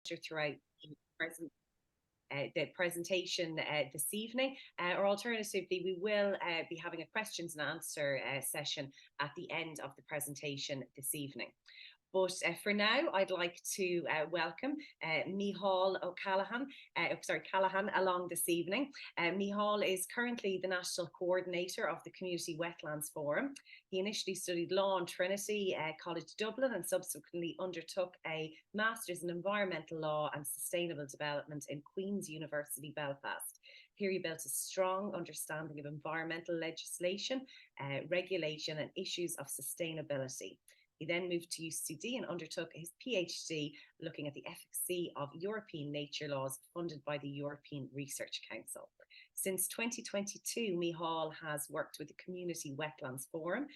throughout the presentation this evening, or alternatively, we will be having a questions and answer session at the end of the presentation this evening. But for now, I'd like to welcome Micheál Callaghan along this evening. Micheál is currently the National Coordinator of the Community Wetlands Forum. He initially studied law in Trinity College Dublin and subsequently undertook a Master's in Environmental Law and Sustainable Development in Queen's University Belfast. Here he built a strong understanding of environmental legislation, regulation and issues of sustainability. He then moved to UCD and undertook his PhD looking at the efficacy of European nature laws funded by the European Research Council. Since 2022, Micheál has worked with the Community Wetlands Forum,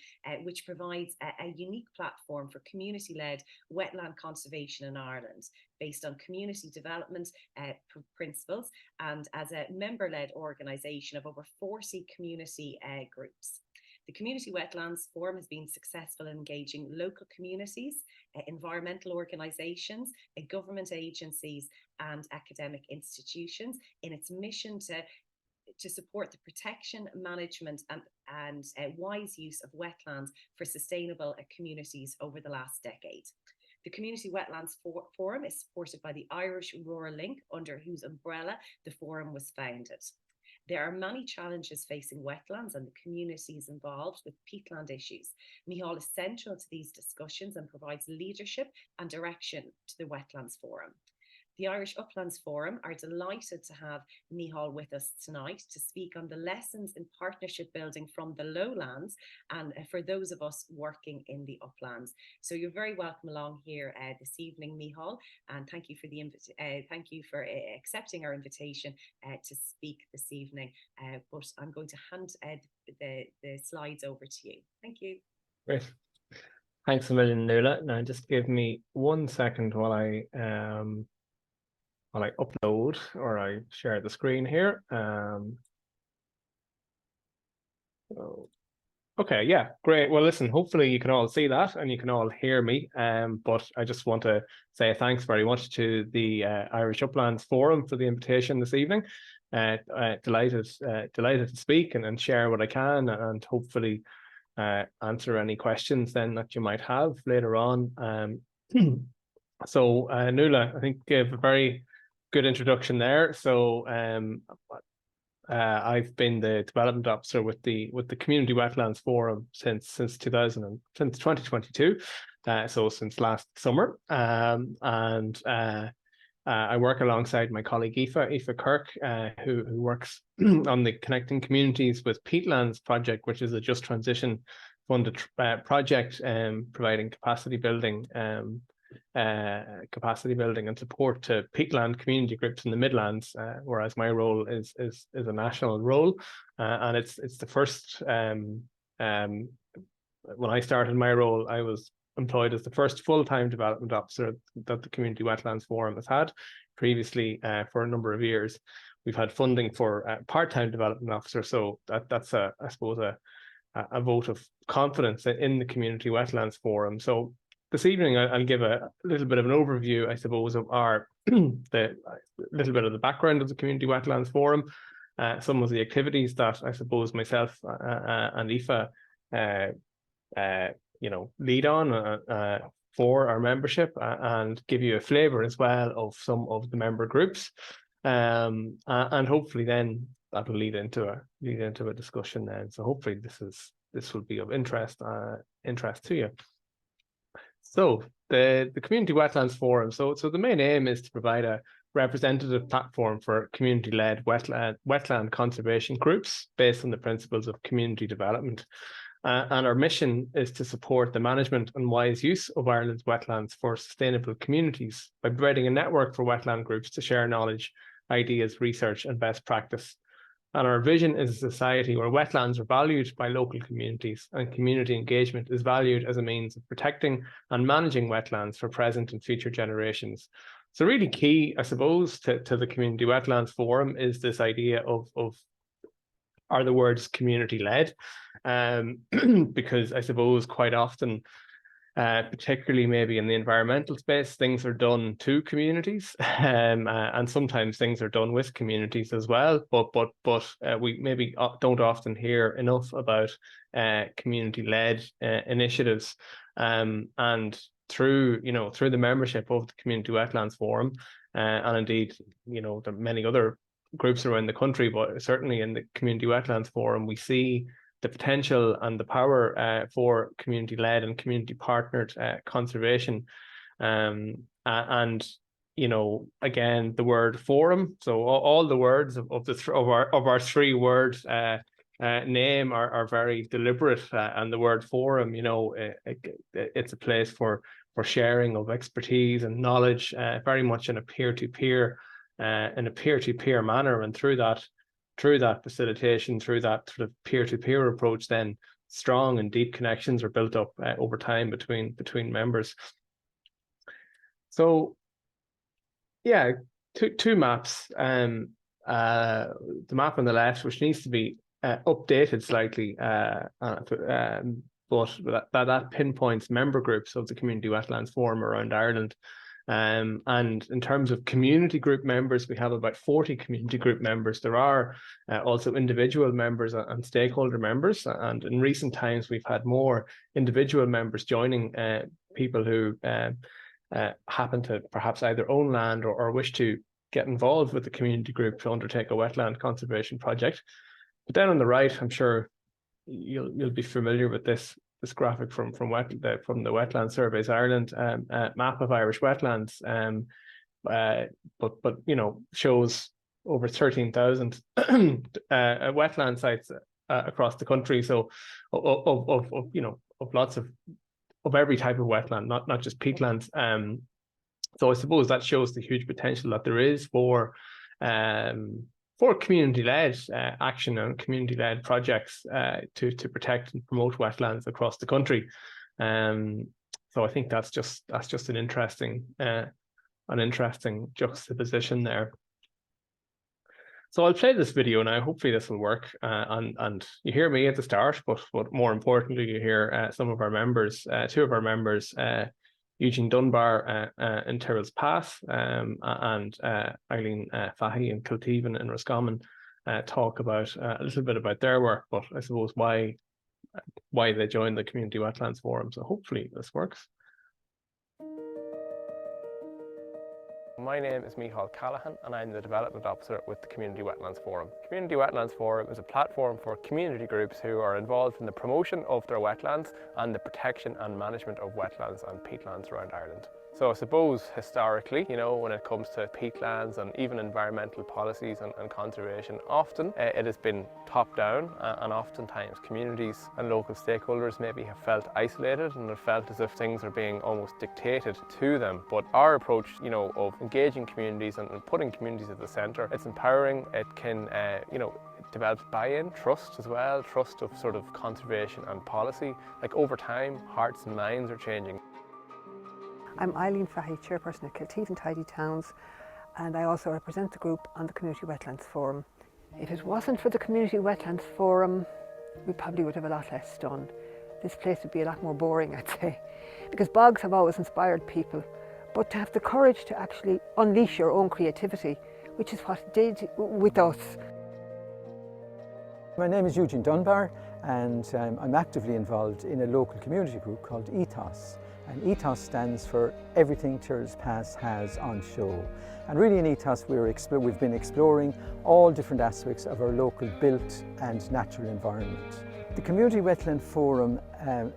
which provides a unique platform for community-led wetland conservation in Ireland, based on community development principles and as a member-led organisation of over 40 community groups. The Community Wetlands Forum has been successful in engaging local communities, environmental organisations, government agencies and academic institutions in its mission to support the protection, management and wise use of wetlands for sustainable communities over the last decade. The Community Wetlands Forum is supported by the Irish Rural Link, under whose umbrella the forum was founded. There are many challenges facing wetlands and the communities involved with peatland issues. Micheál is central to these discussions and provides leadership and direction to the Wetlands Forum. The Irish Uplands Forum are delighted to have Micheál with us tonight to speak on the lessons in partnership building from the lowlands and for those of us working in the uplands. So you're very welcome along here this evening, Micheál, and thank you for accepting our invitation to speak this evening. But I'm going to hand the slides over to you. Thank you. Great. Thanks a million, Nuala. Now just give me 1 second while I upload or I share the screen here. Okay, yeah, great. Well, listen, hopefully you can all see that and you can all hear me. But I just want to say thanks very much to the Irish Uplands Forum for the invitation this evening. Delighted to speak and share what I can and hopefully answer any questions then that you might have later on. So Nuala, I think, gave a very good introduction there. So I've been the development officer with the Community Wetlands Forum since 2022, so since last summer, and I work alongside my colleague Aoife Kirk, who works on the Connecting Communities with Peatlands project, which is a Just Transition funded project providing capacity building and support to peatland community groups in the Midlands, whereas my role is a national role, and it's the first. When I started my role, I was employed as the first full-time development officer that the Community Wetlands Forum has had. Previously, for a number of years, we've had funding for a part-time development officer, so that's I suppose a vote of confidence in the Community Wetlands Forum. So this evening, I'll give a little bit of an overview, I suppose, of our the little bit of the background of the Community Wetlands Forum, some of the activities that I suppose myself and Aoife, lead on for our membership, and give you a flavour as well of some of the member groups, and hopefully then that will lead into a discussion then. So hopefully this will be of interest to you. So the Community Wetlands Forum, so the main aim is to provide a representative platform for community-led wetland conservation groups based on the principles of community development. And our mission is to support the management and wise use of Ireland's wetlands for sustainable communities by providing a network for wetland groups to share knowledge, ideas, research and best practice. And our vision is a society where wetlands are valued by local communities and community engagement is valued as a means of protecting and managing wetlands for present and future generations. So really key, I suppose, to the Community Wetlands Forum is this idea of are the words community-led, because I suppose quite often particularly maybe in the environmental space, things are done to communities, and sometimes things are done with communities as well. But we maybe don't often hear enough about community-led initiatives, and through the membership of the Community Wetlands Forum, and indeed there are many other groups around the country, but certainly in the Community Wetlands Forum, we see the potential and the power for community-led and community-partnered conservation, and again, the word forum. So all the words of our three words name are very deliberate, and the word forum, it's a place for sharing of expertise and knowledge, very much in a peer-to-peer manner, and through that facilitation, through that sort of peer-to-peer approach, then strong and deep connections are built up over time between members. So yeah, two maps. The map on the left, which needs to be updated slightly, but that pinpoints member groups of the Community Wetlands Forum around Ireland. And in terms of community group members, we have about 40 community group members. There are also individual members and stakeholder members, and in recent times we've had more individual members joining people who happen to perhaps either own land or wish to get involved with the community group to undertake a wetland conservation project. But then on the right, I'm sure you'll be familiar with this graphic from the Wetland Surveys Ireland map of Irish wetlands, but shows over 13,000 wetland sites across the country. So of lots of every type of wetland, not just peatlands. So I suppose that shows the huge potential that there is for community-led action and community-led projects to protect and promote wetlands across the country. So I think that's just an interesting juxtaposition there. So I'll play this video now. Hopefully this will work, and you hear me at the start, but more importantly, you hear some of our members, two of our members, Eugene Dunbar in Tyrrell's Pass, and Eileen Fahy in Kilteven and Roscommon talk about a little bit about their work, but I suppose why they joined the Community Wetlands Forum. So hopefully this works. My name is Micheál Callaghan, and I'm the Development Officer with the Community Wetlands Forum. Community Wetlands Forum is a platform for community groups who are involved in the promotion of their wetlands and the protection and management of wetlands and peatlands around Ireland. So I suppose historically, when it comes to peatlands and even environmental policies and conservation, often it has been top down, and oftentimes communities and local stakeholders maybe have felt isolated and have felt as if things are being almost dictated to them. But our approach, of engaging communities and putting communities at the centre, it's empowering. It can, develops buy-in, trust as well, trust of sort of conservation and policy. Like over time, hearts and minds are changing. I'm Eileen Fahy, Chairperson of Kilteven Tidy Towns, and I also represent the group on the Community Wetlands Forum. If it wasn't for the Community Wetlands Forum, we probably would have a lot less done. This place would be a lot more boring, I'd say, because bogs have always inspired people, but to have the courage to actually unleash your own creativity, which is what it did with us. My name is Eugene Dunbar, and I'm actively involved in a local community group called Ethos. And Ethos stands for Everything Tyrrell's Pass Has on Show. And really in Ethos we've been exploring all different aspects of our local built and natural environment. The Community Wetland Forum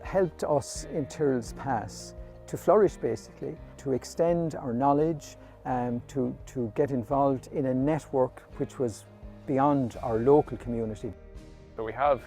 helped us in Tyrrell's Pass to flourish, basically, to extend our knowledge, to get involved in a network which was beyond our local community. So we have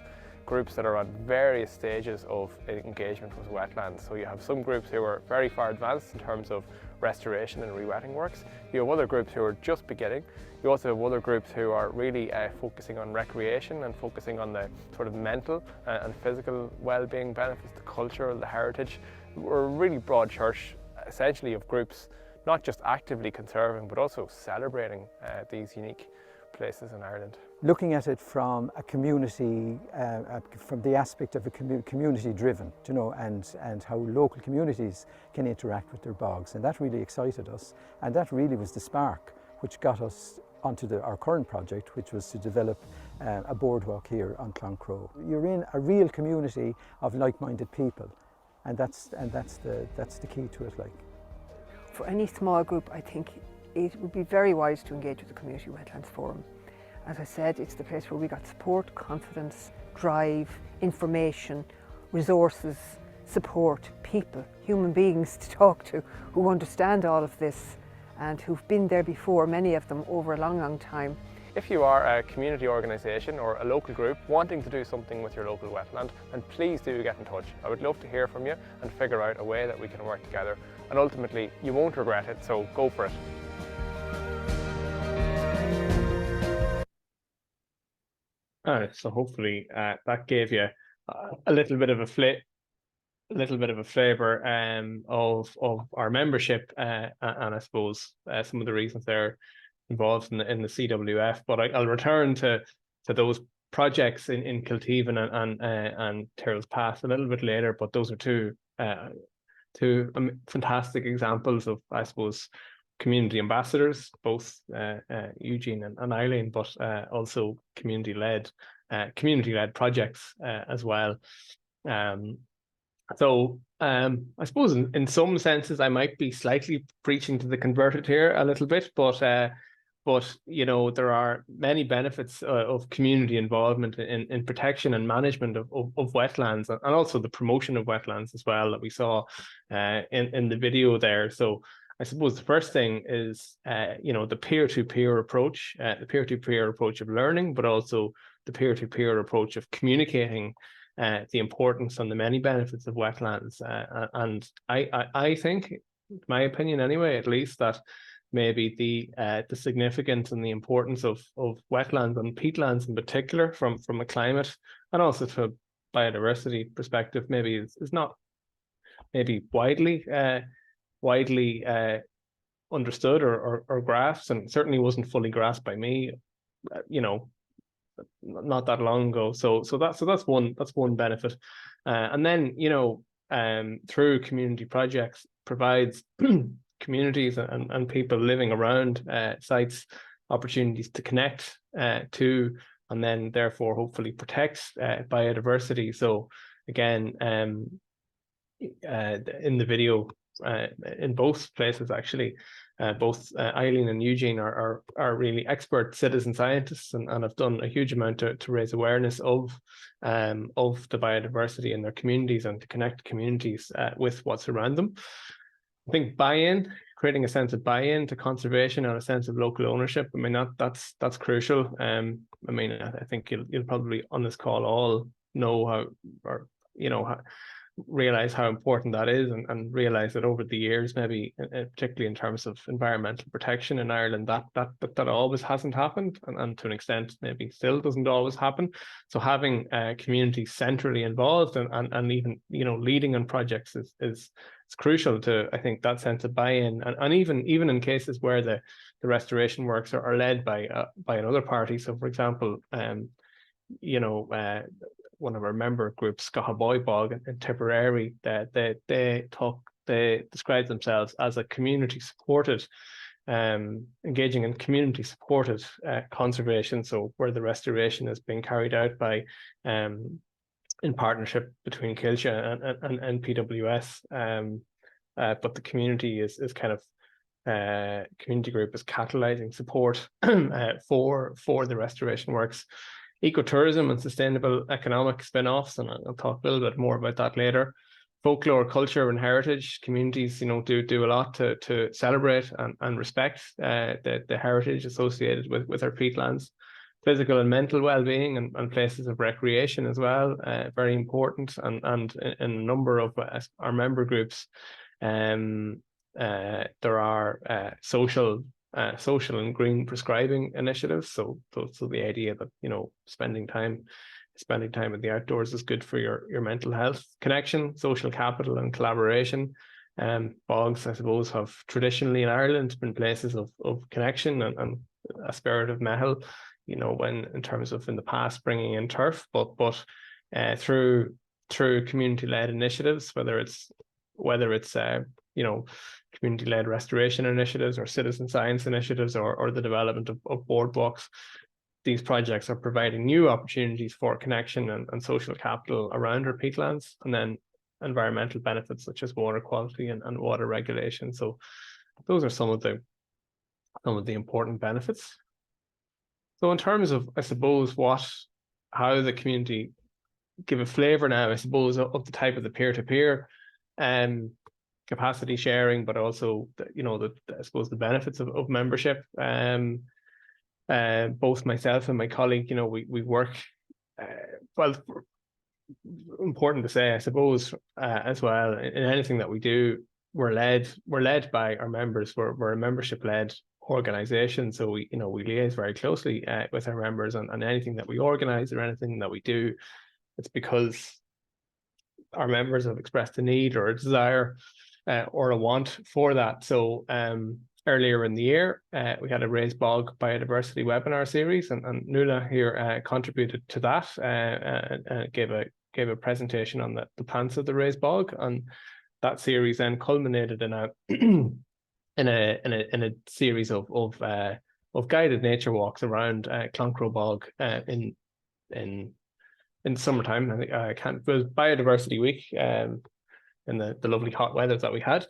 groups that are on various stages of engagement with wetlands. So you have some groups who are very far advanced in terms of restoration and rewetting works. You have other groups who are just beginning. You also have other groups who are really focusing on recreation and focusing on the sort of mental and physical well-being benefits, the culture, the heritage. We're a really broad church, essentially, of groups not just actively conserving but also celebrating these unique places in Ireland. Looking at it from a community, from the aspect of a community driven, you know, and how local communities can interact with their bogs. And that really excited us. And that really was the spark which got us onto our current project, which was to develop a boardwalk here on Cloncrow. You're in a real community of like-minded people. And that's the key to it. Like, for any small group, I think it would be very wise to engage with the Community Wetlands Forum. As I said, it's the place where we got support, confidence, drive, information, resources, support, people, human beings to talk to who understand all of this and who've been there before, many of them over a long time. If you are a community organisation or a local group wanting to do something with your local wetland, then please do get in touch. I would love to hear from you and figure out a way that we can work together, and ultimately you won't regret it, so go for it. Alright, so hopefully that gave you a little bit of a flavour of our membership, and I suppose some of the reasons they're involved in the CWF. But I'll return to those projects in Kilteven and Tyrrell's Pass a little bit later. But those are two fantastic examples of, I suppose, community ambassadors, both Eugene and Eileen, but also community-led projects as well. So I suppose in some senses I might be slightly preaching to the converted here a little bit, but you know, there are many benefits of community involvement in protection and management of wetlands, and also the promotion of wetlands as well that we saw in the video there. So I suppose the first thing is you know, the peer-to-peer approach, of learning, but also the peer-to-peer approach of communicating the importance and the many benefits of wetlands. And I think, my opinion anyway, at least, that maybe the significance and the importance of wetlands and peatlands in particular from a climate and also to a biodiversity perspective maybe is not maybe widely understood or grasped, and certainly wasn't fully grasped by me, you know, not that long ago. So that's one benefit, and then, you know, through community projects provides communities and people living around sites opportunities to connect to, and then therefore hopefully protect biodiversity. So again, in the video, in both places actually, both Eileen and Eugene are really expert citizen scientists and have done a huge amount to raise awareness of the biodiversity in their communities and to connect communities with what's around them. I think creating a sense of buy-in to conservation and a sense of local ownership, I mean, that's crucial. I mean, I think you'll probably on this call all know how, or you know, realize how important that is, and realize that over the years, maybe particularly in terms of environmental protection in Ireland, that always hasn't happened, and to an extent maybe still doesn't always happen. So having communities centrally involved and even, you know, leading on projects is crucial to, I think, that sense of buy-in, and even in cases where the restoration works are led by another party. So for example, you know, one of our member groups, Scahaboy Bog in Tipperary, they describe themselves as a community supported, engaging in community supported conservation. So where the restoration is being carried out by in partnership between Kilsha and PWS, but the community is kind of community group is catalyzing support for the restoration works. Ecotourism and sustainable economic spin-offs, and I'll talk a little bit more about that later. Folklore, culture, and heritage communities, you know, do a lot to celebrate and respect the heritage associated with our peatlands. Physical and mental well-being and places of recreation as well, very important. And in a number of our member groups, there are social and green prescribing initiatives. So the idea that, you know, spending time in the outdoors is good for your mental health, connection, social capital, and collaboration. Bogs, I suppose, have traditionally in Ireland been places of connection and a spirit of Micheál, you know, when in terms of in the past bringing in turf, but through community-led initiatives, whether it's you know, community-led restoration initiatives or citizen science initiatives or the development of boardwalks, these projects are providing new opportunities for connection and social capital around our peatlands, and then environmental benefits such as water quality and water regulation. So those are some of the important benefits. So in terms of, I suppose, how the community give a flavour now, I suppose, of the type of the peer-to-peer capacity sharing, but also I suppose the benefits of membership. Both myself and my colleague, you know, we work well. Important to say, I suppose, as well, in anything that we do, we're led by our members. We're a membership-led organization, so we liaise very closely with our members on anything that we organize or anything that we do. It's because our members have expressed a need or a desire or a want for that. So earlier in the year, we had a Raised Bog biodiversity webinar series, and Nuala here contributed to that and gave a presentation on the plants of the Raised Bog, and that series then culminated in a series of guided nature walks around Cloncrow Bog in summertime. I think it was Biodiversity Week in the lovely hot weather that we had.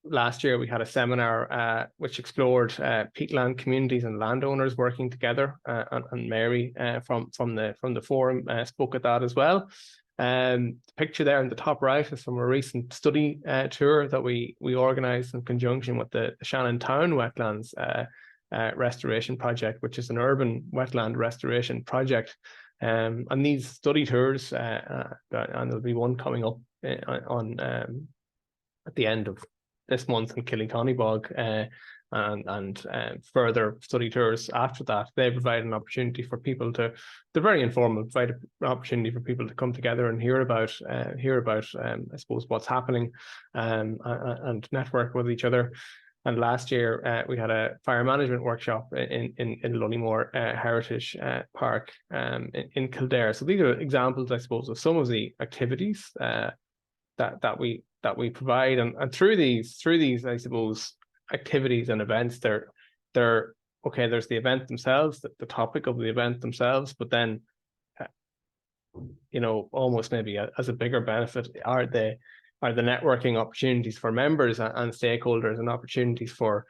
Last year we had a seminar which explored peatland communities and landowners working together, and Mary from the forum spoke at that as well. The picture there in the top right is from a recent study tour that we organised in conjunction with the Shannon Town Wetlands Restoration Project, which is an urban wetland restoration project. And these study tours, and there'll be one coming up on at the end of this month in Killyconny Bog, and further study tours after that. They provide an opportunity for people they're very informal, provide an opportunity for people to come together and hear about I suppose what's happening, and network with each other. And last year we had a fire management workshop in Lunnymore Heritage Park in Kildare. So these are examples, I suppose, of some of the activities that we provide, and through these, I suppose, activities and events, they're okay. There's the event themselves, the topic of the event themselves, but then almost maybe as a bigger benefit are the networking opportunities for members and stakeholders, and opportunities for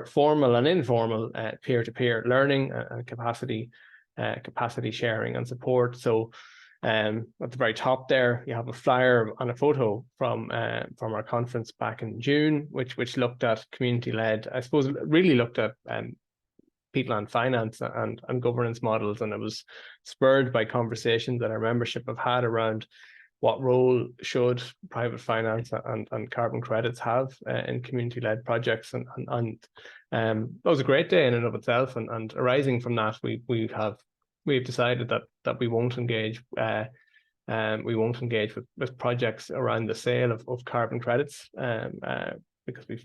formal and informal peer-to-peer learning and capacity sharing and support. So at the very top there, you have a flyer and a photo from our conference back in June, which looked at community-led, I suppose, really looked at peatland finance and governance models, and it was spurred by conversations that our membership have had around what role should private finance and carbon credits have in community-led projects, and that was a great day in and of itself. And arising from that, we've decided that we won't engage with projects around the sale of carbon credits, because we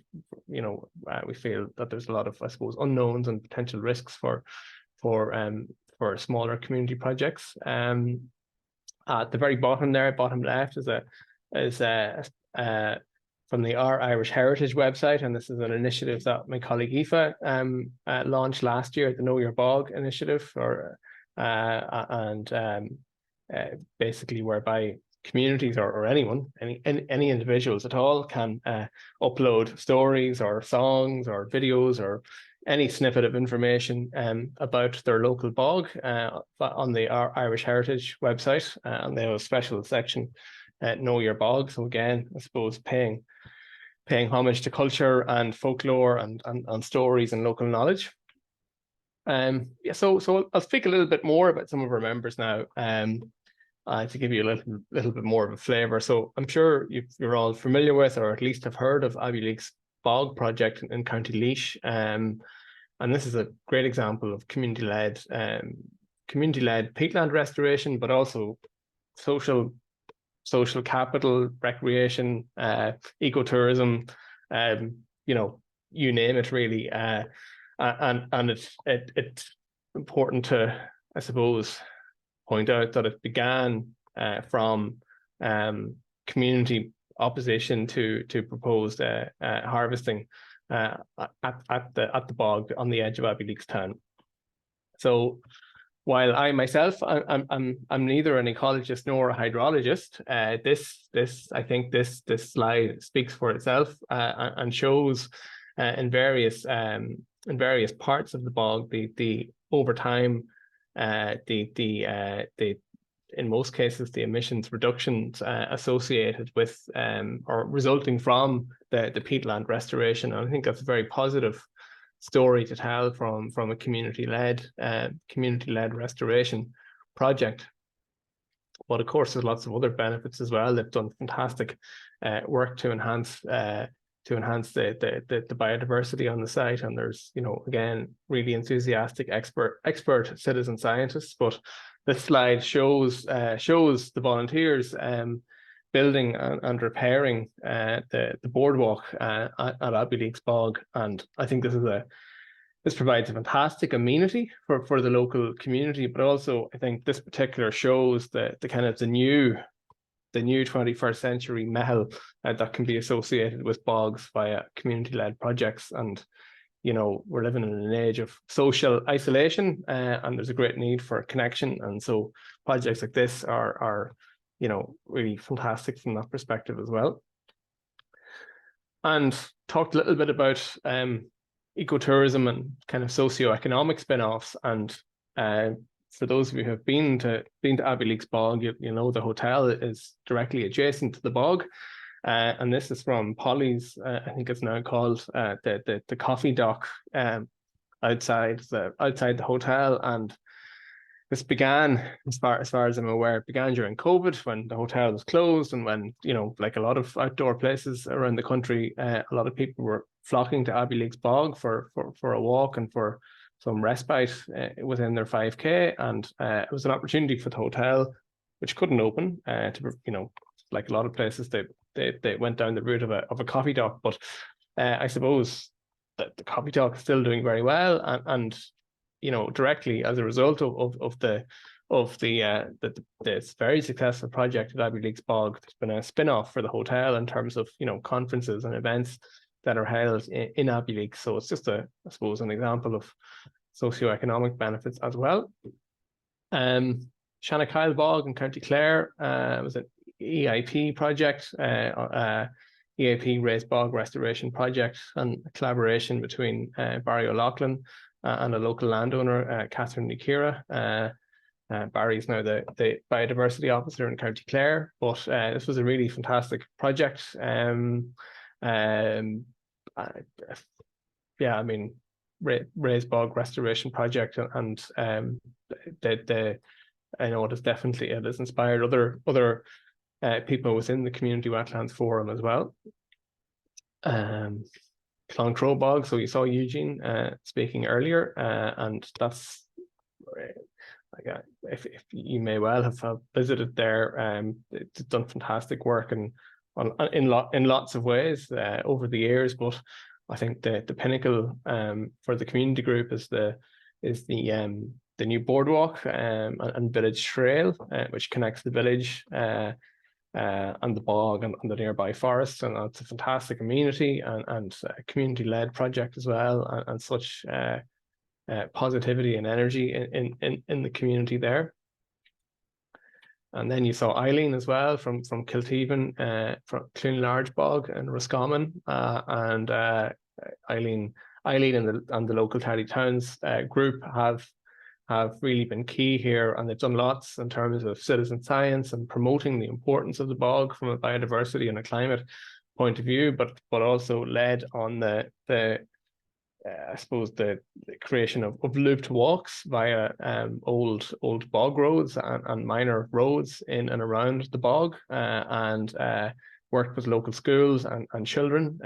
feel that there's a lot of, I suppose, unknowns and potential risks for smaller community projects. At the very bottom there, bottom left, is from the Irish Heritage website, and this is an initiative that my colleague Aoife launched last year, the Know Your Bog initiative, basically whereby communities or anyone, any individuals at all, can upload stories or songs or videos or any snippet of information about their local bog on the Irish Heritage website, and they have a special section, Know Your Bog. So again, I suppose paying homage to culture and folklore and stories and local knowledge. So I'll speak a little bit more about some of our members now, to give you a little bit more of a flavour. So I'm sure you're all familiar with, or at least have heard of, Abbey Leak's Bog project in County Laois, and this is a great example of community-led peatland restoration, but also social social capital, recreation, ecotourism, you know, you name it really. And it's important to, I suppose, point out that it began from community opposition to proposed harvesting at the bog on the edge of Abbeyleix town. So while I myself, I'm neither an ecologist nor a hydrologist, I think this slide speaks for itself and shows in various parts of the bog the over time in most cases the emissions reductions associated with or resulting from the peatland restoration. And I think that's a very positive story to tell from a community-led restoration project. But of course, there's lots of other benefits as well. They've done fantastic work to enhance the biodiversity on the site, and there's, you know, again, really enthusiastic expert citizen scientists. But this slide shows the volunteers building and repairing the boardwalk at Abbeyleix bog, and I think this provides a fantastic amenity for the local community. But also, I think this particular shows the kind of the new 21st century Micheál that can be associated with bogs via community-led projects. And, you know, we're living in an age of social isolation, and there's a great need for connection. And so projects like this are you know, really fantastic from that perspective as well. And talked a little bit about ecotourism and kind of socio-economic spin-offs. And for those of you who have been to Abbeyleix bog, you know the hotel is directly adjacent to the bog. And this is from Polly's, I think it's now called, the coffee dock outside the hotel. And this began, as far as I'm aware, it began during COVID, when the hotel was closed, and when, you know, like a lot of outdoor places around the country, a lot of people were flocking to Abbeyleix bog for a walk and for some respite within their 5K. And it was an opportunity for the hotel, which couldn't open, to, you know, like a lot of places, they went down the route of a coffee dock. But I suppose that the coffee dock is still doing very well, and you know, directly as a result of this very successful project at Abbeyleix bog, there's been a spin-off for the hotel in terms of, you know, conferences and events that are held in Abbeyleix. So it's just I suppose, an example of socio-economic benefits as well. Shanachile bog in County Clare was an EIP project, EIP raised bog restoration project, and a collaboration between Barry O'Loughlin and a local landowner, Catherine Nikira. Barry's now the biodiversity officer in County Clare, but this was a really fantastic project. Yeah, I mean, raised bog restoration project, and I know it has inspired other people within the Community Wetlands Forum as well. Clontroe bog, so you saw Eugene speaking earlier, and that's like if you may well have visited there, it's done fantastic work and in lots of ways over the years. But I think the pinnacle for the community group is the new boardwalk and village trail, which connects the village and the bog and the nearby forest. And it's a fantastic amenity and a community-led project as well, and such positivity and energy in the community there. And then you saw Eileen as well from Kilteven, from Clune Large Bog and Roscommon, and Eileen and the local Tally Towns group have really been key here, and they've done lots in terms of citizen science and promoting the importance of the bog from a biodiversity and a climate point of view, but also led on I suppose the creation of looped walks via old bog roads and minor roads in and around the bog, and worked with local schools and children.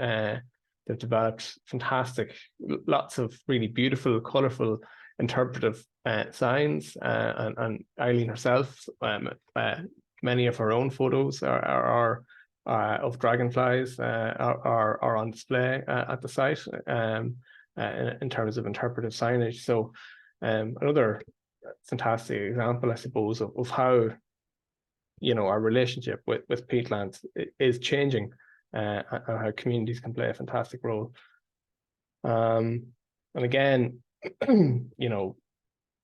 They've developed fantastic, lots of really beautiful, colourful, interpretive signs, and Eileen herself Many of our own photos are of dragonflies are on display at the site in terms of interpretive signage. So another fantastic example, I suppose, of how, you know, our relationship with peatlands is changing, and how communities can play a fantastic role. And again, you know,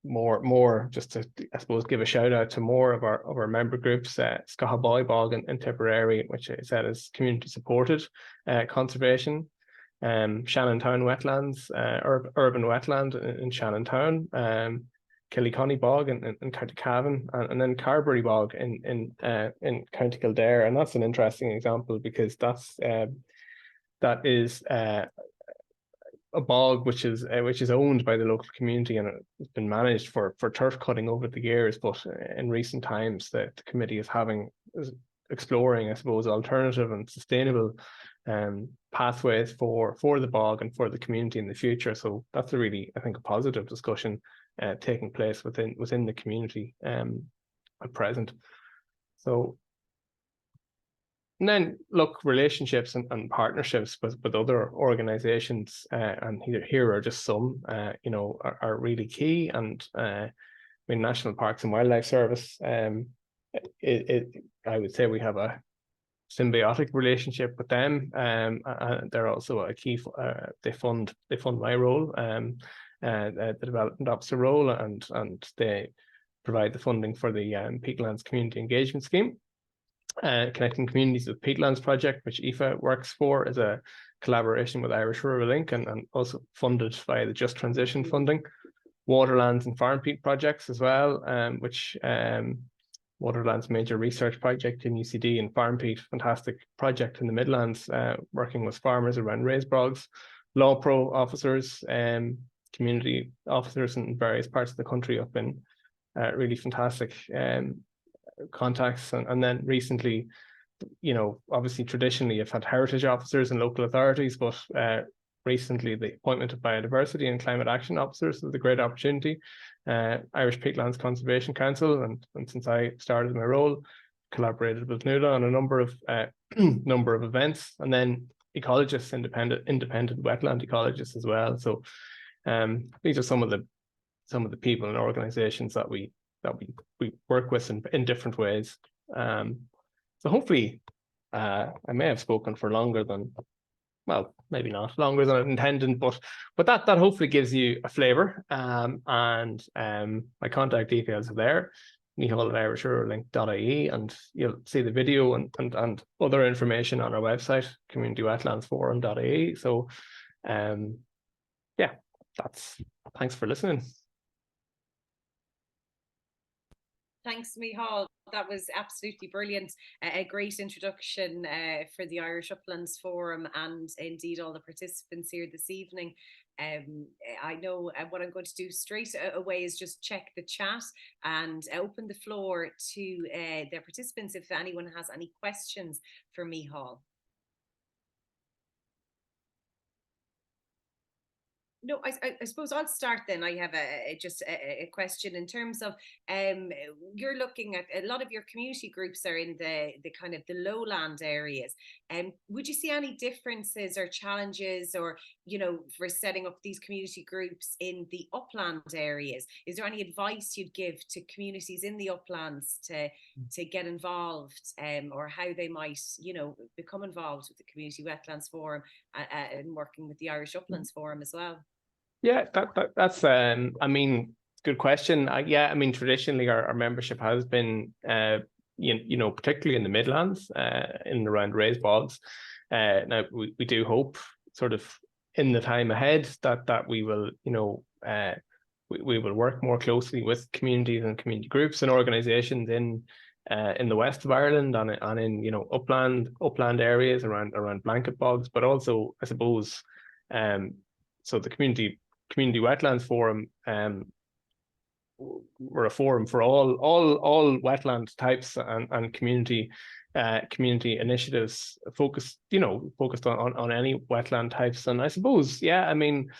more just to, I suppose, give a shout out to more of our member groups, Scahaboy Bog in Tipperary, which I said is community supported conservation, Shannontown Wetlands, urban wetland in Shannontown, Killyconny Bog in County Cavan, and then Carberry Bog in County Kildare. And that's an interesting example because that is a bog which is owned by the local community, and it's been managed for turf cutting over the years. But in recent times, the committee is exploring, I suppose, alternative and sustainable pathways for the bog and for the community in the future. So that's a really, I think, a positive discussion taking place within the community at present. So. And then look, relationships and partnerships with other organizations, and here are just some, you know, are really key. And I mean, National Parks and Wildlife Service, I would say we have a symbiotic relationship with them. They're also a key, they fund my role, the development officer role, and they provide the funding for the Peatlands Community Engagement Scheme. Connecting Communities with Peatlands project, which Aoife works for, is a collaboration with Irish Rural Link and also funded via the Just Transition funding. Waterlands and Farm Peat projects as well, which Waterlands major research project in UCD, and Farm Peat, fantastic project in the Midlands, working with farmers around raised bogs. Law Pro officers, community officers in various parts of the country have been really fantastic contacts. And then recently, you know, obviously traditionally I've had heritage officers and local authorities, but recently the appointment of biodiversity and climate action officers was a great opportunity. Irish Peatlands Conservation Council, and since I started my role, collaborated with NUDA on a number of events, and then ecologists, independent wetland ecologists as well. So these are some of the people and organizations that we work with in different ways. So hopefully I may have spoken for longer than, well, maybe not longer than I intended, but that hopefully gives you a flavour. And my contact details are there, micheál@irishurallink.ie, and you'll see the video and other information on our website, communitywetlandsforum.ie. So yeah, thanks for listening. Thanks, Micheál. That was absolutely brilliant. A great introduction for the Irish Uplands Forum, and indeed all the participants here this evening. I know what I'm going to do straight away is just check the chat and open the floor to the participants if anyone has any questions for Micheál. No, I suppose I'll start then. I have just a question in terms of you're looking at a lot of your community groups are in the kind of the lowland areas. Would you see any differences or challenges, or, you know, for setting up these community groups in the upland areas? Is there any advice you'd give to communities in the uplands to get involved, or how they might, you know, become involved with the Community Wetlands Forum and working with the Irish Uplands Forum as well? Yeah, that's I mean, good question. Yeah, I mean, traditionally our membership has been you know, particularly in the Midlands, in and around raised bogs. Now we do hope sort of in the time ahead that we will, you know, we will work more closely with communities and community groups and organizations in the west of Ireland and in, you know, upland areas around blanket bogs, but also, I suppose, so the Community Wetlands Forum, we're a forum for all wetland types and community initiatives focused on any wetland types. And I suppose, yeah, I mean,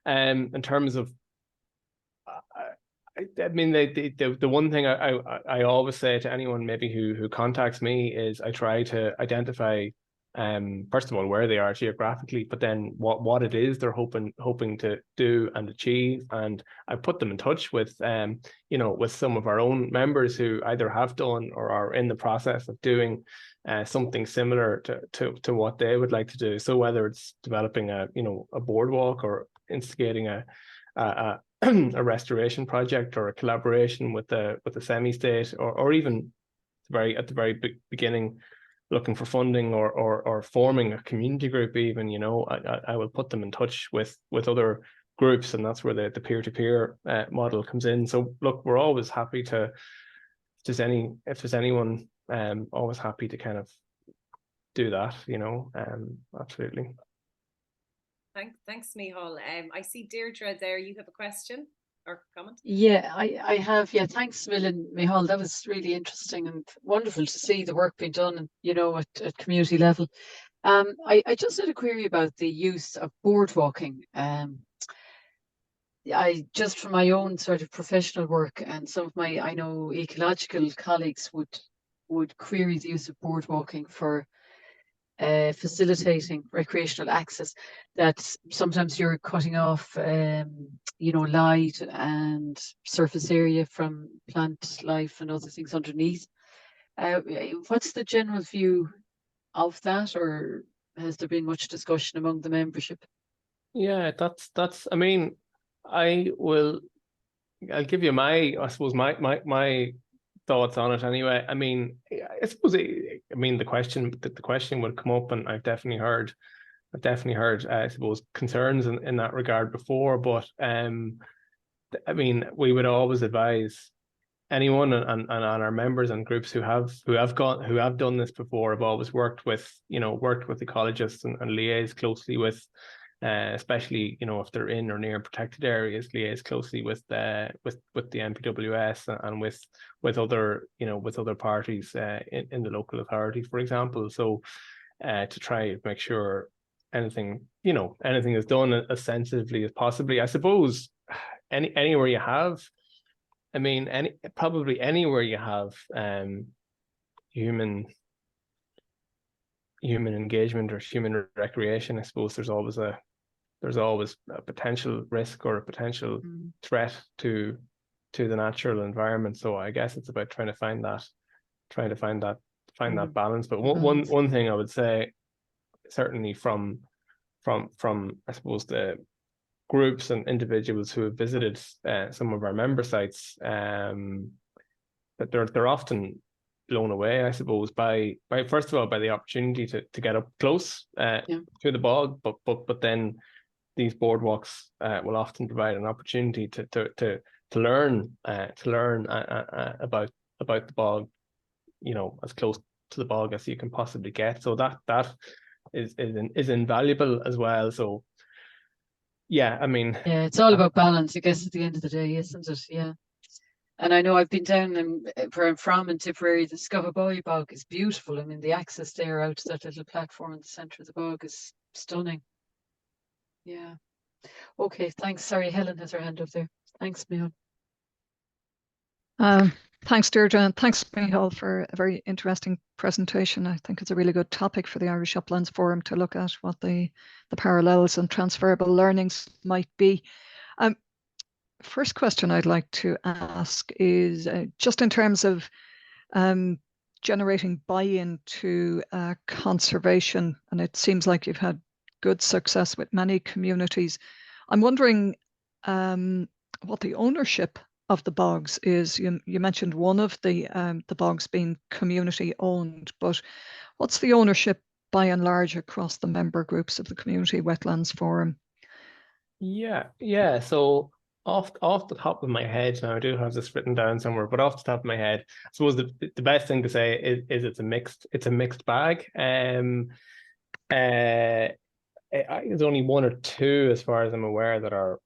in terms of I mean, the one thing I always say to anyone maybe who contacts me is I try to identify, first of all, where they are geographically, but then what it is they're hoping to do and achieve, and I put them in touch with with some of our own members who either have done or are in the process of doing something similar to what they would like to do. So whether it's developing a boardwalk or instigating a a restoration project or a collaboration with the semi-state, or even at the very beginning, looking for funding or forming a community group, even, I will put them in touch with other groups, and that's where the peer-to-peer model comes in. So look, we're always happy to, if there's anyone, always happy to kind of do that, absolutely. Thanks, Micheál. I see Deirdre there. You have a question or comment? Yeah, I have. Yeah, thanks, Micheál. That was really interesting and wonderful to see the work being done, at community level. I just had a query about the use of board walking. I just from my own sort of professional work and some of my, I know, ecological colleagues would query the use of board walking for facilitating recreational access, that sometimes you're cutting off light and surface area from plant life and other things underneath. What's the general view of that, or has there been much discussion among the membership? Yeah, that's I mean, I'll give you I suppose my thoughts on it anyway. I mean, I suppose the question would come up, and I've definitely heard I suppose concerns in that regard before, but I mean, we would always advise anyone and our members and groups who have done this before, have always worked with ecologists and liaise closely with, especially if they're in or near protected areas, liaise closely with the NPWS and with other parties in the local authority, for example. So to try to make sure anything is done as sensitively as possibly. I suppose anywhere you have, I mean, probably anywhere you have human engagement or human recreation, I suppose there's always a potential risk or a potential threat to the natural environment. So I guess it's about trying to find that balance. But one thing I would say, certainly from I suppose the groups and individuals who have visited some of our member sites, that they're often blown away, I suppose, by first of all, by the opportunity to get up close to the bog, but then these boardwalks will often provide an opportunity to learn about the bog, as close to the bog as you can possibly get. So that is invaluable as well. So yeah, I mean, yeah, it's all about balance, I guess, at the end of the day, isn't it? Yeah. And I know I've been down where I'm from in Tipperary. The Scovaboy bog is beautiful. I mean, the access there out to that little platform in the centre of the bog is stunning. Yeah. Okay, thanks. Sorry, Helen has her hand up there. Thanks, Micheál. Thanks, Deirdre, and thanks, Micheál, for a very interesting presentation. I think it's a really good topic for the Irish Uplands Forum to look at what the parallels and transferable learnings might be. First question I'd like to ask is just in terms of generating buy-in to conservation, and it seems like you've had good success with many communities. I'm wondering what the ownership of the bogs is. You mentioned one of the bogs being community owned, but what's the ownership by and large across the member groups of the Community Wetlands Forum? Yeah. So off the top of my head, now I do have this written down somewhere, but off the top of my head, I suppose the best thing to say is it's a mixed bag. There's only one or two, as far as I'm aware, that are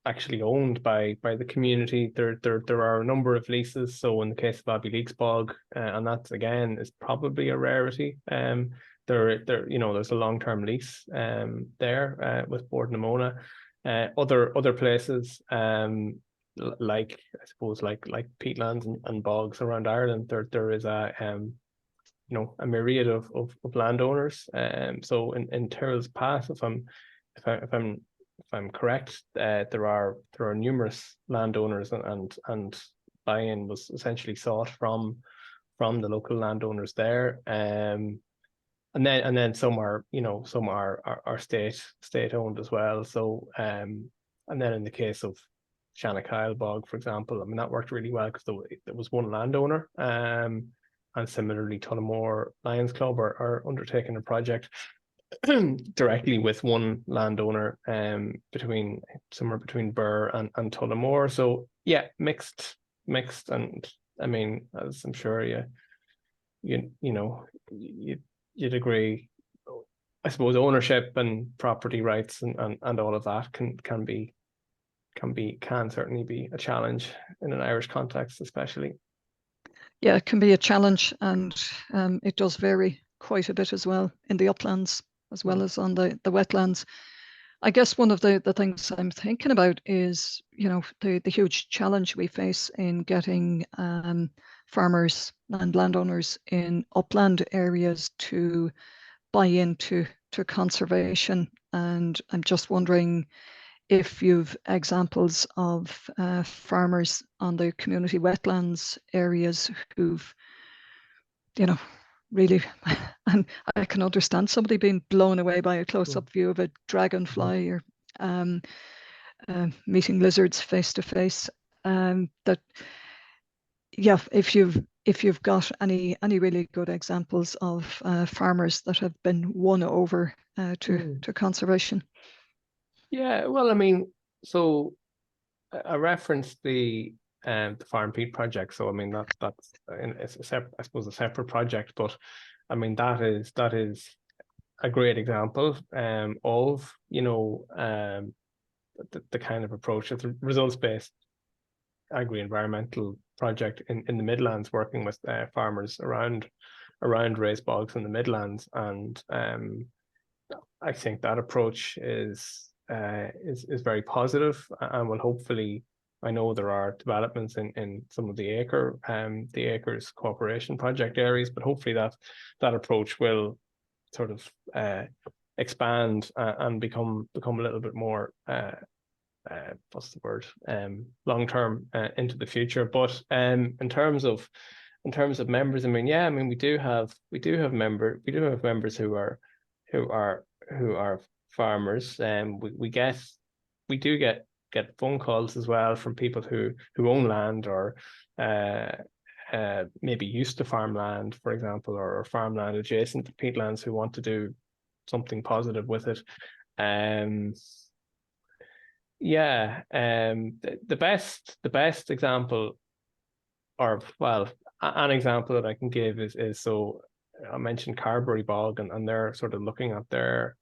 actually owned by the community. There are a number of leases. So in the case of Abbeyleix Bog, and that again is probably a rarity. There's a long-term lease there with Bord na Móna. Other places, like I suppose like peatlands and bogs around Ireland, there is a you know, a myriad of landowners. So in Tyrrell's Pass, if I'm correct, there are numerous landowners, and buy-in was essentially sought from the local landowners there. And then some are, you know, some are state owned as well. So and then in the case of Shanachile Bog, for example, I mean, that worked really well because there was one landowner. And similarly, Tullamore Lions Club are undertaking a project directly with one landowner, somewhere between Burr and Tullamore. So yeah, mixed, and I mean, as I'm sure you know, you'd agree, I suppose ownership and property rights and all of that can certainly be a challenge in an Irish context, especially. Yeah, it can be a challenge, and it does vary quite a bit as well in the uplands as well as on the wetlands. I guess one of the things I'm thinking about is, you know, the huge challenge we face in getting farmers and landowners in upland areas to buy into conservation. And I'm just wondering if you've examples of farmers on the community wetlands areas who've, you know, really, and I can understand somebody being blown away by a close-up view of a dragonfly or meeting lizards face to face. That, yeah, if you've got any really good examples of farmers that have been won over to conservation. Yeah, well, I mean, so I referenced the Farm Peat project. So I mean it's I suppose a separate project, but I mean that is a great example of, you know, the kind of approach. It's a results-based agri-environmental project in the Midlands, working with farmers around raised bogs in the Midlands, and I think that approach is very positive, and will hopefully, I know there are developments in some of the Acres cooperation project areas, but hopefully that approach will sort of expand and become a little bit more what's the word, long term into the future. But in terms of members, I mean, yeah, I mean, we do have members who are farmers, and we do get phone calls as well from people who own land, or maybe used to farmland, for example, or farmland adjacent to peatlands, who want to do something positive with it. Yeah, the best example, or well, an example that I can give is so I mentioned Carberry Bog, and they're sort of looking at their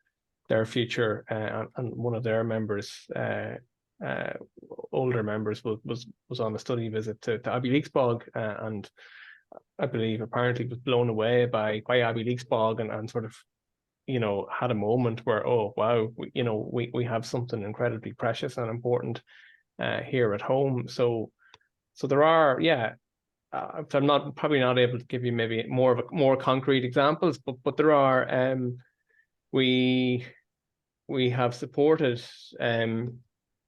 future, and one of their members, older members, was on a study visit to Abbey Leaks Bog, and I believe apparently was blown away by Abbey Leaks Bog, and sort of, you know, had a moment where, oh wow, we have something incredibly precious and important here at home. So there are, yeah. I'm probably not able to give you maybe more concrete examples, but there are. We have supported the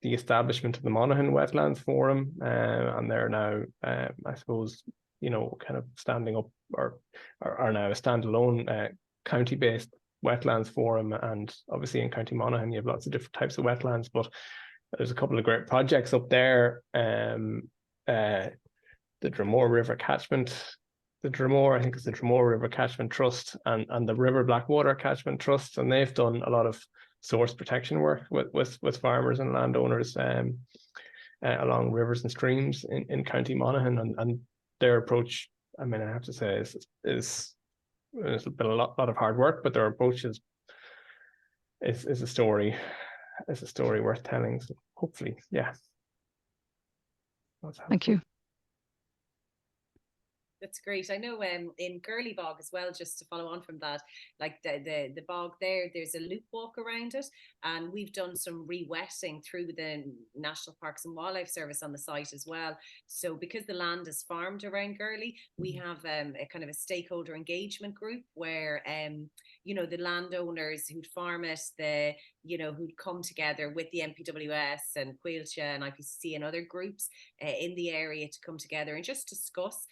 establishment of the Monaghan Wetlands Forum, and they're now, I suppose, you know, kind of standing up, or are now a standalone county-based wetlands forum. And obviously in County Monaghan you have lots of different types of wetlands, but there's a couple of great projects up there. The Dromore River Catchment, I think it's the Dromore River Catchment Trust, and the River Blackwater Catchment Trust, and they've done a lot of source protection work with farmers and landowners along rivers and streams in County Monaghan, and their approach, I mean, I have to say, is it's been a lot of hard work, but their approach is a story worth telling. So hopefully, yeah. Thank you. That's great. I know in Gurley Bog as well, just to follow on from that, like the bog there's a loop walk around it, and we've done some re-wetting through the National Parks and Wildlife Service on the site as well. So because the land is farmed around Gurley, we have a kind of a stakeholder engagement group where the landowners who'd farm it, who'd come together with the MPWS and Quilcha and IPCC and other groups in the area to come together and just discuss,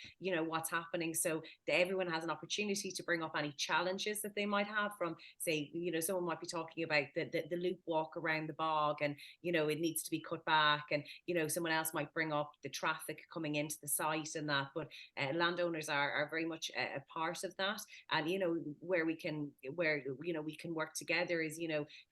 what's happening. So that everyone has an opportunity to bring up any challenges that they might have from, say, someone might be talking about the loop walk around the bog and, it needs to be cut back. And, someone else might bring up the traffic coming into the site and that. But landowners are very much a part of that. And, where we can work together is,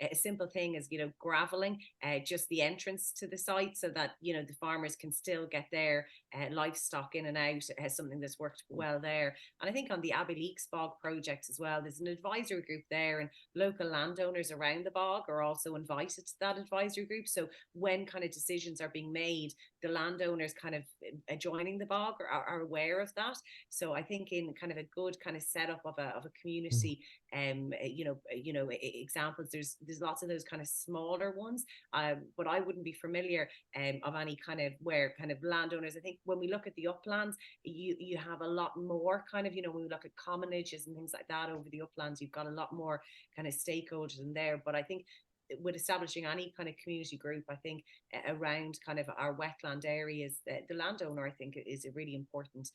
a simple thing is, graveling just the entrance to the site so that, the farmers can still get their livestock in and out. It has something that's worked well there. And I think on the Abbey Leaks Bog project as well, there's an advisory group there, and local landowners around the bog are also invited to that advisory group. So when kind of decisions are being made, the landowners kind of adjoining the bog are aware of that. So I think in kind of a good kind of setup of a community, examples, there's lots of those kind of smaller ones, but I wouldn't be familiar of any kind of where kind of landowners. I think when we look at the uplands, you have a lot more kind of, when we look at commonages and things like that over the uplands, you've got a lot more kind of stakeholders in there. But I think with establishing any kind of community group, I think around kind of our wetland areas, the landowner, I think, is a really important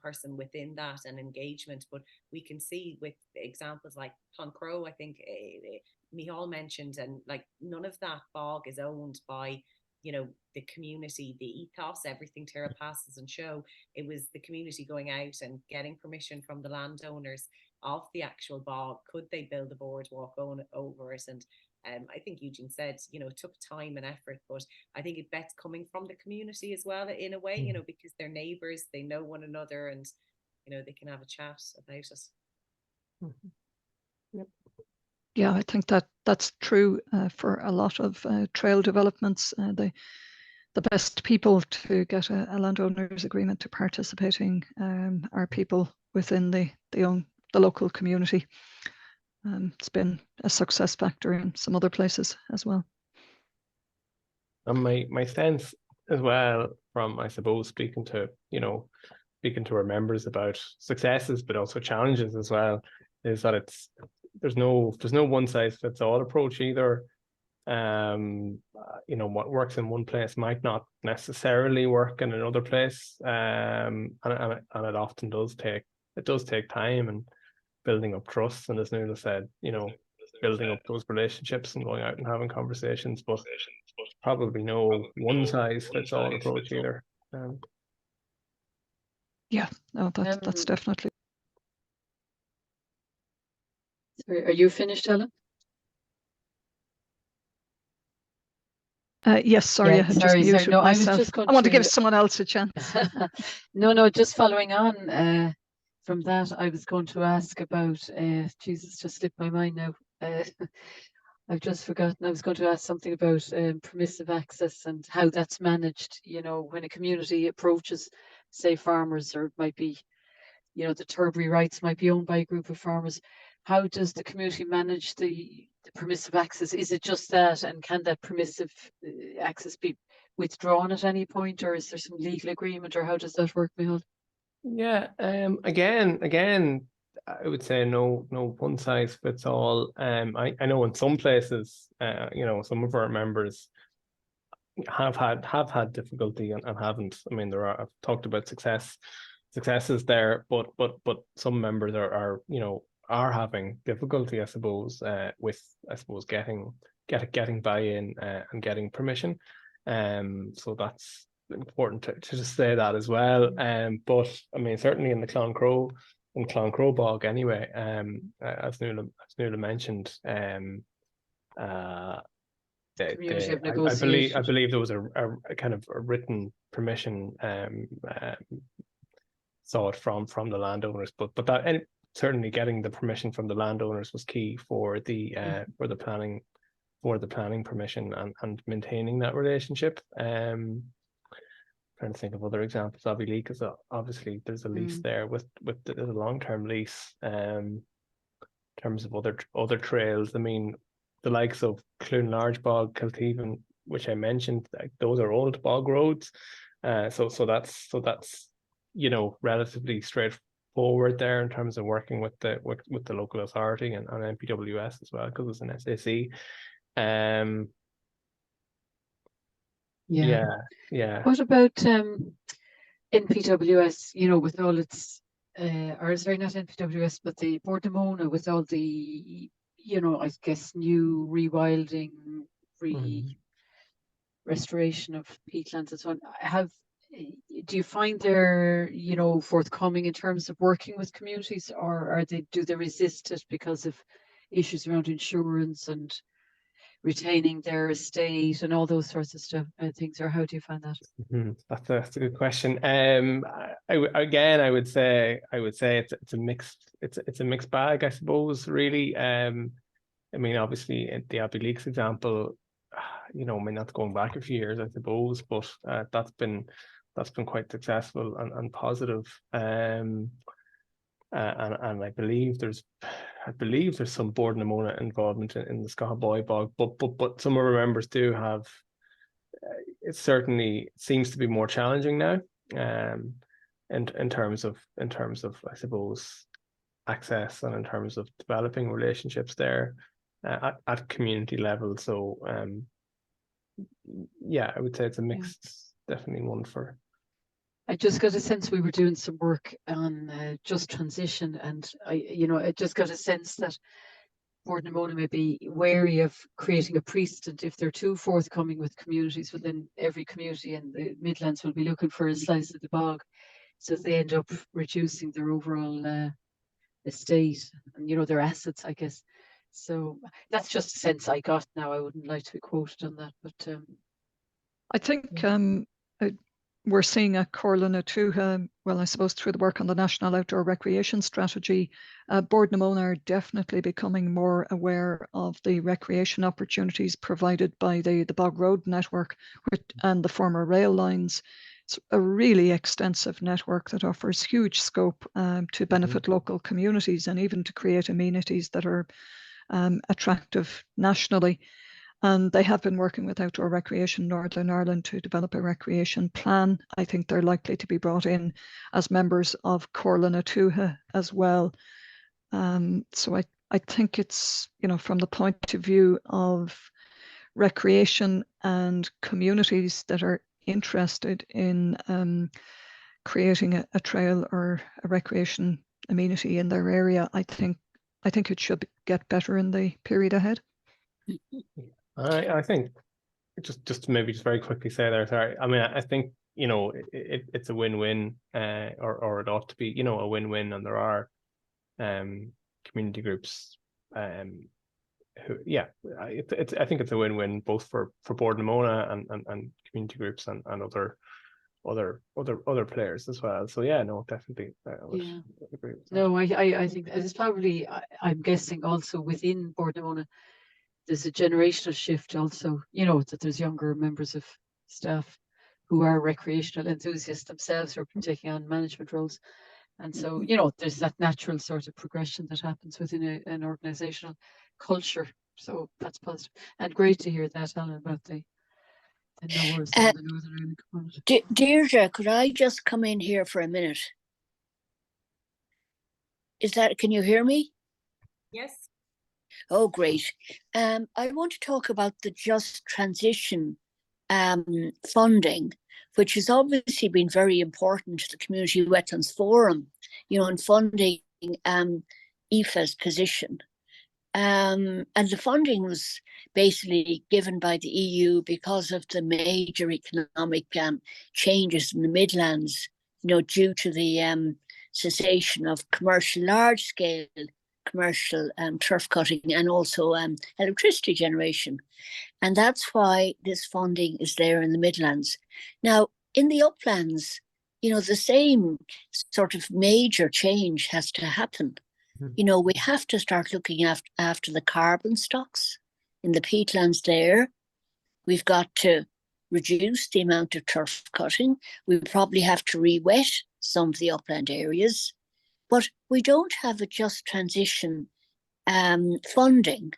person within that and engagement. But we can see with examples like Cloncrow, I think Micheál mentioned, and like none of that bog is owned by the community, the ethos, everything Tara passes and show. It was the community going out and getting permission from the landowners of the actual bog. Could they build a boardwalk over it? And I think Eugene said, it took time and effort, but I think that's coming from the community as well in a way, because they're neighbours, they know one another, and they can have a chat about it. Yep. Yeah, I think that's true for a lot of trail developments. The best people to get a landowner's agreement to participating are people within the local community. It's been a success factor in some other places as well. And my sense as well from, I suppose, speaking to our members about successes, but also challenges as well, is that there's no one size fits all approach either. What works in one place might not necessarily work in another place, and it often does take time and building up trust, and as Nuala said, building up those relationships and going out and having conversations, but probably no one size fits all approach either. Yeah, no, that's definitely. Sorry, are you finished, Helen? Yes, sorry, I had just muted No, myself. I want to give someone else a chance. No, just following on from that, I was going to ask about, Jesus, just slipped my mind now. I've just forgotten. I was going to ask something about permissive access and how that's managed, when a community approaches, say, farmers, or it might be, the Turberry rights might be owned by a group of farmers. How does the community manage the permissive access? Is it just that, and can that permissive access be withdrawn at any point, or is there some legal agreement, or how does that work, Micheál? Yeah, again, I would say no one size fits all. I know in some places, some of our members have had difficulty and haven't. I mean, I've talked about successes there, but some members are having difficulty, I suppose, with getting buy-in and getting permission. So that's important to just say that as well. But I mean, certainly in Cloncrow Bog anyway, as Nuala mentioned, I believe there was a kind of a written permission sought from the landowners, but that, and certainly getting the permission from the landowners was key for the planning permission and maintaining that relationship. trying to think of other examples. Abbey is obviously there's a lease there with there's a long-term lease. In terms of other trails, I mean, the likes of Clune Large Bog, Kilteven, which I mentioned, like, those are old bog roads. So that's you know, relatively straightforward there in terms of working with the local authority and NPWS as well, because it's an SAC. Yeah. What about NPWS, you know, with all its or sorry, not NPWS, but the Bord na Móna, with all the, you know, I guess new rewilding, restoration of peatlands and so on. Do you find they're, you know, forthcoming in terms of working with communities, or do they resist it because of issues around insurance and retaining their estate and all those sorts of stuff, things, or how do you find that? That's a good question. I would say it's a mixed bag, I suppose, really. I mean, obviously, in the Abbey Leaks example, you know, I mean, that's going back a few years, I suppose, but that's been quite successful and positive. And I believe there's some Bord na Móna involvement in the Scahaboy Bog, but some of our members do have. It certainly seems to be more challenging now, in terms of I suppose access, and in terms of developing relationships there at community level. So yeah, I would say it's a mixed, definitely one for. I just got a sense we were doing some work on just transition, and I just got a sense that Bord na Móna may be wary of creating a precedent if they're too forthcoming with communities. Within every community in the Midlands will be looking for a slice of the bog, so they end up reducing their overall estate and, you know, their assets, I guess. So that's just a sense I got now. I wouldn't like to be quoted on that, but I think we're seeing at Corlin too, well, I suppose through the work on the National Outdoor Recreation Strategy, Bord na Móna are definitely becoming more aware of the recreation opportunities provided by the Bog Road network and the former rail lines. It's a really extensive network that offers huge scope to benefit local communities, and even to create amenities that are attractive nationally. And they have been working with Outdoor Recreation Northern Ireland to develop a recreation plan. I think they're likely to be brought in as members of Corlin as well. So I think it's, you know, from the point of view of recreation and communities that are interested in creating a trail or a recreation amenity in their area, I think it should get better in the period ahead. I think just maybe just very quickly say there, sorry. I mean, I think, you know, it's a win-win, or it ought to be, you know, a win-win, and there are community groups who, yeah, I think it's a win-win both for Bord na Móna and community groups and other players as well. So yeah, no, definitely I would agree with that. No, I think it's probably, I'm guessing also within Bord na Móna there's a generational shift also, you know, that there's younger members of staff who are recreational enthusiasts themselves, who are taking on management roles. And so, you know, there's that natural sort of progression that happens within an organizational culture. So that's positive. And great to hear that, Alan, about the Northern Ireland community. Deirdre, could I just come in here for a minute? Can you hear me? Yes. Oh, great. I want to talk about the Just Transition funding, which has obviously been very important to the Community Wetlands Forum, you know, in funding IFA's position. And the funding was basically given by the EU because of the major economic changes in the Midlands, you know, due to the cessation of large-scale commercial turf cutting and also electricity generation. And that's why this funding is there in the Midlands. Now, in the uplands, you know, the same sort of major change has to happen. You know, we have to start looking after the carbon stocks in the peatlands there. We've got to reduce the amount of turf cutting. We probably have to re-wet some of the upland areas, but we don't have a just transition funding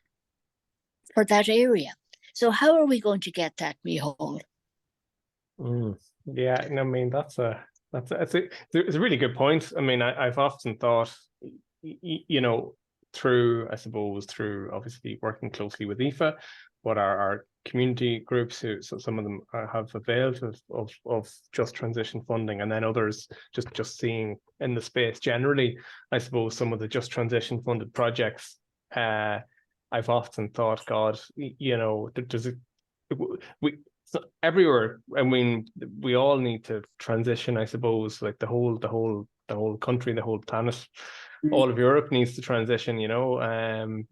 for that area. So how are we going to get that, Micheál? Yeah, I mean it's a really good point. I mean, I've often thought, you know, through obviously working closely with IFA, but our community groups who some of them have availed of just transition funding, and then others just seeing in the space generally, I suppose, some of the just transition funded projects. I've often thought, God, you know, everywhere. I mean, we all need to transition, I suppose, like the whole country, the whole planet, all of Europe needs to transition, you know, and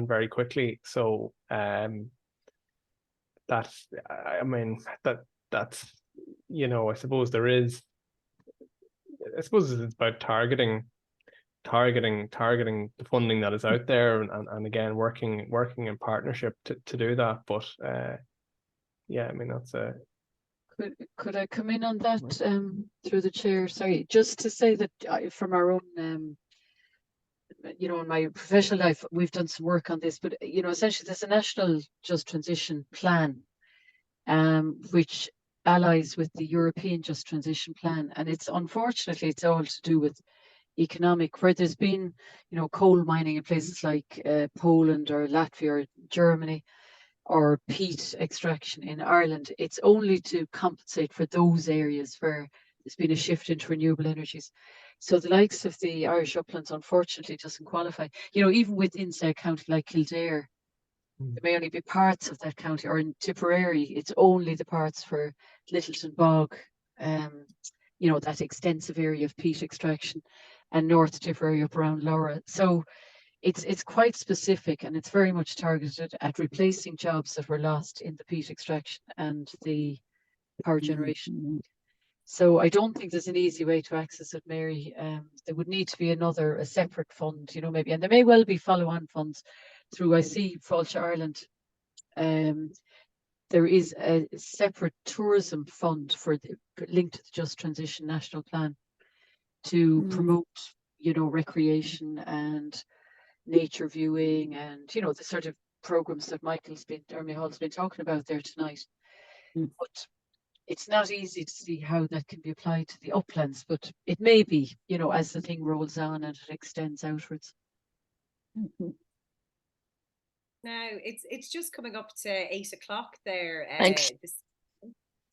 very quickly. So that's, I mean, that's, you know, I suppose it's about targeting the funding that is out there, and again working in partnership to do that. But yeah, I mean, that's a. Could I come in on that through the chair? Sorry, just to say that from our own, you know, in my professional life, we've done some work on this, but, you know, essentially there's a national just transition plan, which allies with the European just transition plan. And unfortunately, it's all to do with economic, where there's been, you know, coal mining in places like Poland or Latvia or Germany, or peat extraction in Ireland. It's only to compensate for those areas where there's been a shift into renewable energies. So the likes of the Irish Uplands, unfortunately, doesn't qualify. You know, even within, say, a county like Kildare, there may only be parts of that county, or in Tipperary, it's only the parts for Littleton Bog, you know, that extensive area of peat extraction, and North Tipperary up around Laura. So it's quite specific, and it's very much targeted at replacing jobs that were lost in the peat extraction and the power generation. So I don't think there's an easy way to access it, Mary. There would need to be a separate fund, you know, maybe, and there may well be follow-on funds through, I see, Fáilte Ireland. There is a separate tourism fund linked to the Just Transition National Plan to promote, you know, recreation and nature viewing, and, you know, the sort of programs that Micheál's been talking about there tonight. But it's not easy to see how that can be applied to the uplands, but it may be, you know, as the thing rolls on and it extends outwards. Now it's just coming up to 8 o'clock there. Thanks.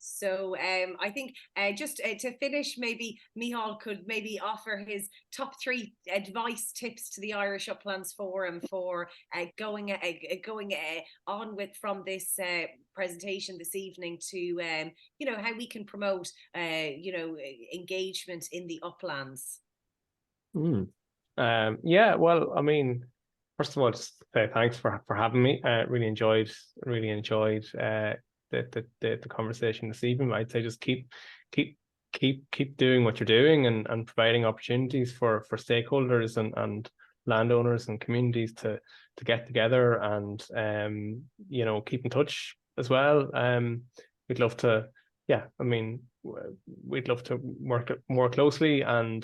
So I think just to finish, maybe Micheál could maybe offer his top 3 advice tips to the Irish Uplands Forum for going on with from this presentation this evening to you know, how we can promote you know, engagement in the uplands. Yeah, well, I mean, first of all, just say thanks for having me. Really enjoyed the conversation this evening. I'd say just keep doing what you're doing, and providing opportunities for stakeholders and landowners and communities to get together and you know, keep in touch as well. We'd love to, yeah, I mean, we'd love to work more closely, and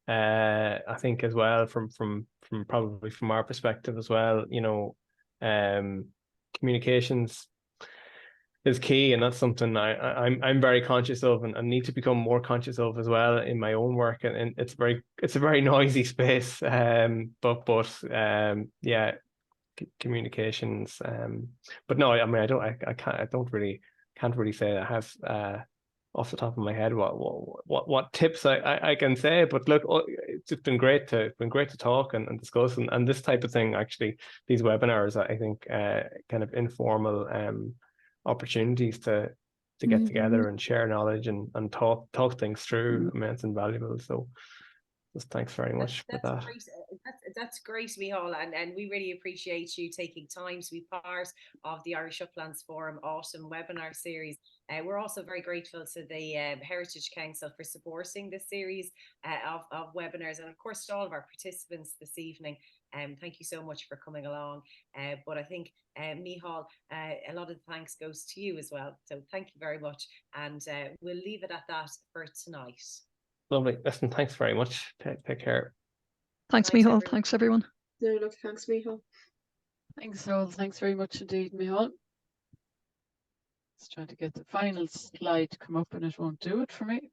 I think as well from probably from our perspective as well, you know, communications is key, and that's something I'm very conscious of, and need to become more conscious of as well in my own work. And it's a very noisy space, but yeah, communications. But no, I mean, I can't really say I have off the top of my head what tips I can say. But look, it's been great to talk and discuss, and this type of thing, actually, these webinars, I think, kind of informal opportunities to get together and share knowledge and talk things through. I mean, it's invaluable. So Just thanks very much for that. Great. That's great, Micheál, and we really appreciate you taking time to be part of the Irish Uplands Forum Autumn webinar series. We're also very grateful to the Heritage Council for supporting this series of webinars, and of course to all of our participants this evening. Thank you so much for coming along. But I think, Micheál, a lot of the thanks goes to you as well. So thank you very much, and we'll leave it at that for tonight. Lovely. Listen, thanks very much. Take care. Thanks, Micheál. Thanks, everyone. No, look, thanks, Micheál. Thanks, all. Thanks very much indeed, Micheál. Just trying to get the final slide to come up and it won't do it for me.